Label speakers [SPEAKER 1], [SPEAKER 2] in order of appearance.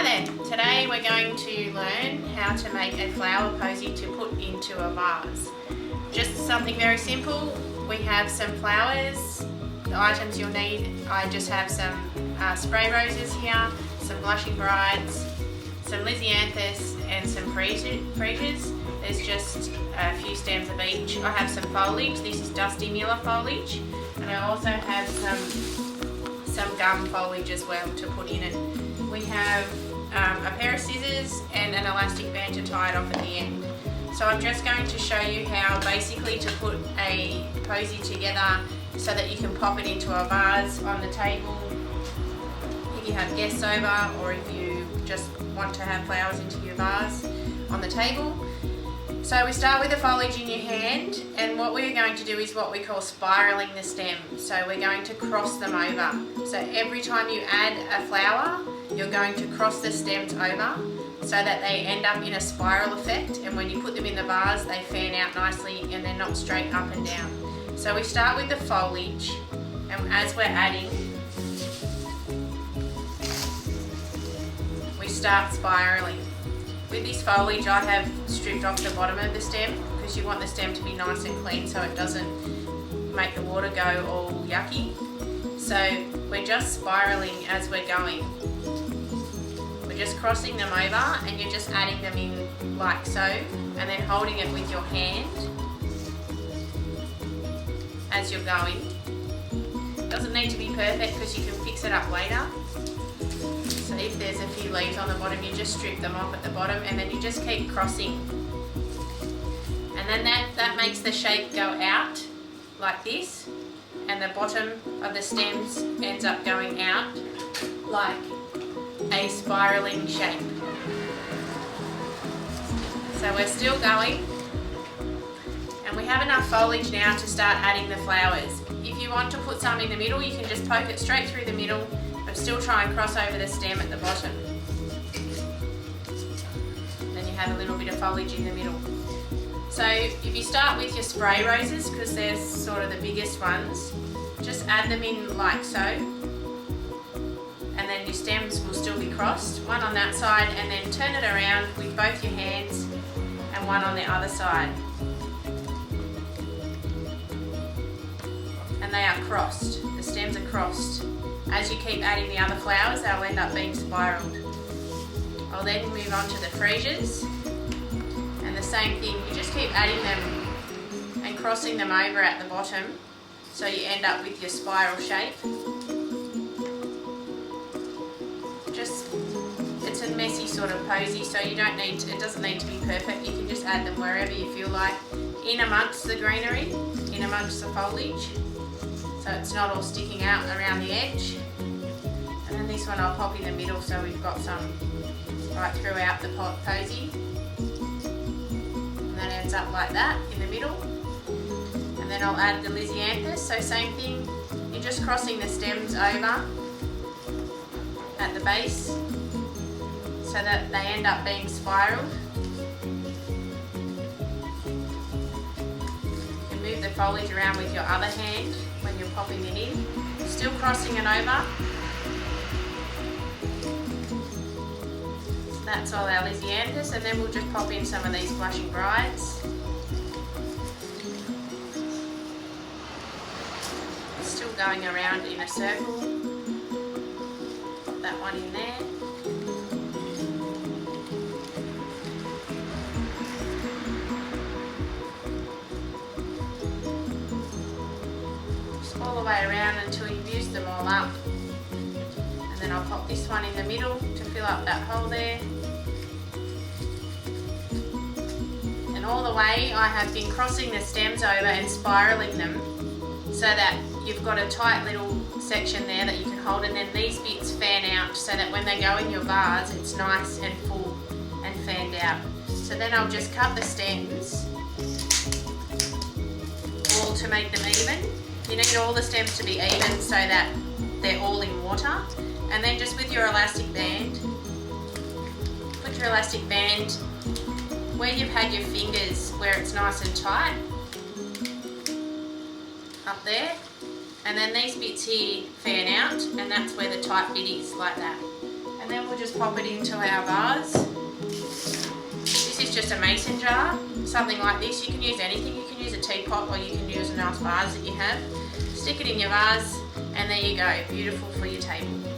[SPEAKER 1] Hi there, today we're going to learn how to make a flower posy to put into a vase. Just something very simple. We have some flowers, the items you'll need. I just have some spray roses here, some blushing brides, some lisianthus and some freesias. There's just a few stems of each. I have some foliage. This is dusty miller foliage, and I also have some gum foliage as well to put in it. We have a pair of scissors and an elastic band to tie it off at the end. So I'm just going to show you how basically to put a posy together so that you can pop it into a vase on the table if you have guests over, or if you just want to have flowers into your vase on the table. So we start with the foliage in your hand, and what we're going to do is what we call spiraling the stem. So we're going to cross them over. So every time you add a flower, you're going to cross the stems over so that they end up in a spiral effect, and when you put them in the vase they fan out nicely and they're not straight up and down. So we start with the foliage, and as we're adding, we start spiraling. With this foliage I have stripped off the bottom of the stem because you want the stem to be nice and clean so it doesn't make the water go all yucky. So we're just spiraling as we're going. We're just crossing them over and you're just adding them in like so, and then holding it with your hand as you're going. It doesn't need to be perfect because you can fix it up later. So if there's a few leaves on the bottom, you just strip them off at the bottom and then you just keep crossing. And then that makes the shape go out like this, and the bottom of the stems ends up going out like a spiraling shape. So we're still going, and we have enough foliage now to start adding the flowers. If you want to put some in the middle, you can just poke it straight through the middle, but still try and cross over the stem at the bottom. Then you have a little bit of foliage in the middle. So if you start with your spray roses, because they're sort of the biggest ones, just add them in like so, and then your stems will still be crossed, one on that side, and then turn it around with both your hands and one on the other side. And they are crossed, the stems are crossed. As you keep adding the other flowers, they'll end up being spiraled. I'll then move on to the freesias, and the same thing, you just keep adding them and crossing them over at the bottom so you end up with your spiral shape. It's a messy sort of posy, so you don't need to, it doesn't need to be perfect. You can just add them wherever you feel like, in amongst the greenery, in amongst the foliage, so it's not all sticking out around the edge. And then this one I'll pop in the middle so we've got some right throughout the posy. And that ends up like that in the middle. And then I'll add the lisianthus, so same thing, you're just crossing the stems over at the base so that they end up being spiraled. You can move the foliage around with your other hand when you're popping it in, still crossing it over. So that's all our lisianthus, and then we'll just pop in some of these blushing brides. Still going around in a circle. Pop that one in there. All the way around until you've used them all up, and then I'll pop this one in the middle to fill up that hole there. And all the way I have been crossing the stems over and spiraling them so that you've got a tight little section there that you can hold, and then these bits fan out so that when they go in your vase it's nice and full and fanned out. So then I'll just cut the stems all to make them even. You need all the stems to be even so that they're all in water. And then just with your elastic band, put your elastic band where you've had your fingers, where it's nice and tight, up there. And then these bits here fan out, and that's where the tight bit is, like that. And then we'll just pop it into our vase. This is just a mason jar, something like this. You can use anything. You can use a teapot or you can use a nice vase that you have. Stick it in your vase and there you go, beautiful for your table.